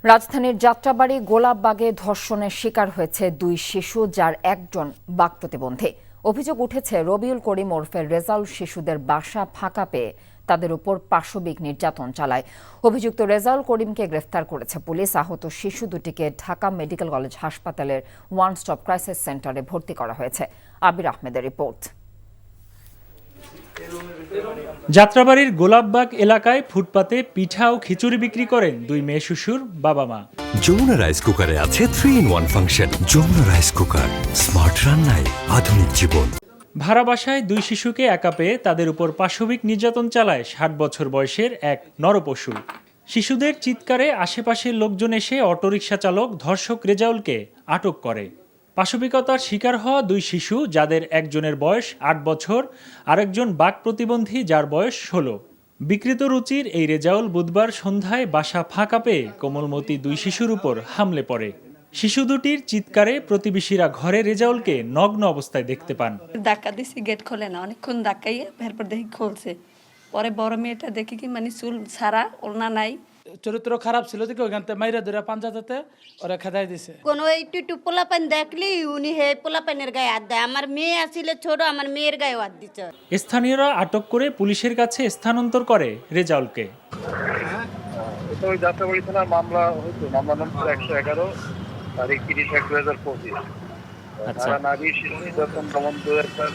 রাজধানীর যাত্রাবাড়ী গোলাপবাগে ধর্ষণের শিকার হয়েছে দুই শিশু, যার একজন বাক প্রতিবন্ধী। অভিযোগ উঠেছে রবিউল করিম ওরফে রেজাউল শিশুদের বাসা ফাঁকা পেয়ে তাদের উপর পাশবিক নির্যাতন চালায়। অভিযুক্ত রেজাউল করিমকে গ্রেফতার করেছে পুলিশ। আহত শিশু দুটিকে ঢাকা মেডিকেল কলেজ হাসপাতালের ওয়ান স্টপ ক্রাইসিস সেন্টারে ভর্তি করা হয়েছে। আবির আহমেদের রিপোর্ট। যাত্রাবাড়ির গোলাপবাগ এলাকায় ফুটপাতে পিঠা ও খিচুড়ি বিক্রি করেন দুই মেয়ে শিশুর বাবা মা। যমুনা রাইস কুকারে আছে 3-in-1 function. Jamuna rice cooker, smart রান্নায় আধুনিক জীবন। ভাড়া বাসায় দুই শিশুকে একা পেয়ে তাদের উপর পাশবিক নির্যাতন চালায় 60 বছর বয়সের এক নরপশু। শিশুদের চিৎকারে আশেপাশের লোকজন এসে অটোরিকশা চালক ধর্ষক রেজাউলকে আটক করে। পাশবিকতার শিকার হওয়া দুই শিশু, যাদের একজনের বয়স 8 বছর, আরেকজন বাক প্রতিবন্ধী যার বয়স 16। বিকৃত রুচির এই রেজাউল বুধবার সন্ধ্যায় বাসা ফাঁকা পেয়ে কোমলমতি দুই শিশুর উপর হামলে পড়ে। শিশু দুটির চিৎকারে প্রতিবেশীরা ঘরে রেজাউলকে নগ্ন অবস্থায় দেখতে পান। ধাক্কা দিছি, গেট খোলে না, অনেকক্ষণ ধাক্কাইয়ে এরপর দেখি খুলছে। পরে বড় মেয়েটা দেখি কি মানে চুল ছাড়া, ওড়না নাই। চরিত্র খারাপ ছিল দেখে ওইখান থেকে মাইরা ধরে পাঞ্জাতে ওরা খেদাই দিছে। কোন একটু পোলাপান দেখলি উনি হে পোলাপানের গায়ে হাত দেয়। আমার মেয়ে আসলে ছোট, আমার মেয়ের গায়ে হাত দিচ্ছে। স্থানীয়রা আটক করে পুলিশের কাছে স্থানান্তর করে রেজাউলকে। ওই যাত্রাবাড়ি থানার মামলা হয়েছে, মামলা নম্বর 111 তারিখ 30/1/2025। ধারা নারী শিশু নির্যাতন দমন 2000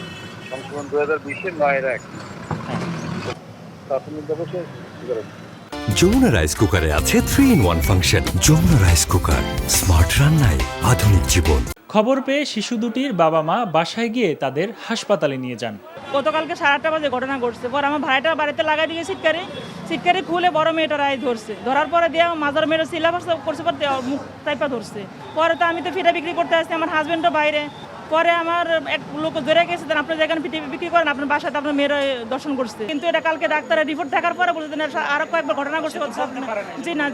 সংশোধন 2020-এর 9-1 প্রাথমিক ব্যবস্থা। যমুনা রাইস কুকারে আছে 3-in-1 function. Jamuna rice cooker, smart রান্নায় আধুনিক জীবন। খবর পেয়ে শিশু দুটির বাবা মা বাসায় গিয়ে তাদের হাসপাতালে নিয়ে যান। গতকালকে 8:30 বাজে ঘটনা ঘটছে। পর আমার ভাইটা বাড়িতে লাগাই দিয়ে সিটকারি খুলে বড় মেয়েটা রায় ধরছে। ধরার পরে দিয়ে মাজার মেয়েটা সিলাবাস করছে, পর মুখ টাইপা ধরছে। পরে তো আমি তো ফিটা বিক্রি করতে আসছি, আমার হাজবেন্ডও বাইরে। পরে আমার এক লোক ধরে গেছে, আপনি যেখানে ফিটে বিক্রি করেন আপনার বাসাতে আপনার মেয়েরা দর্শন করছে। কিন্তু এটা কালকে ডাক্তারের রিপোর্ট দেখার পরে বলছেন আরো কয়েকবার ঘটনা ঘটছে। জি না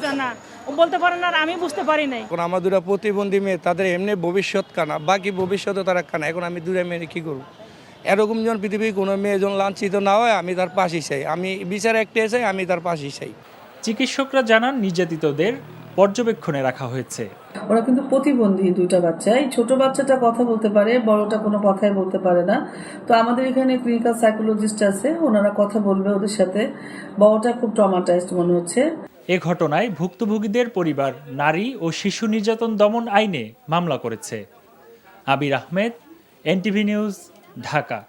বলতে পারেন, আর আমি বুঝতে পারি নাই। এখন আমার দুটা প্রতিবন্ধী মেয়ে, তাদের এমনি ভবিষ্যৎ কানা, বাকি ভবিষ্যতে তারা কানা। এখন আমি দুটা মেয়ে কি করবো? এরকম যখন পৃথিবীর কোনো মেয়ে যখন লাঞ্ছিত না হয়, আমি তার পাশেই চাই। আমি বিচার একটা চাই, আমি তার পাশেই চাই। চিকিৎসকরা জানান নির্যাতিতদের পর্যবেক্ষণে রাখা হয়েছে। ওরা কিন্তু প্রতিবন্ধী দুইটা বাচ্চা। এই ছোট বাচ্চাটা কথা বলতে পারে, বড়টা কোনো কথাই বলতে পারে না। তো আমাদের এখানে ক্লিনিক্যাল সাইকোলজিস্ট আছে, ওনারা কথা বলবে ওদের সাথে। বড়টা খুব ট্রমাটাইজড মনে হচ্ছে। এ ঘটনায় ভুক্তভোগীদের পরিবার নারী ও শিশু নির্যাতন দমন আইনে মামলা করেছে। আবির আহমেদ, এনটিভি নিউজ, ঢাকা।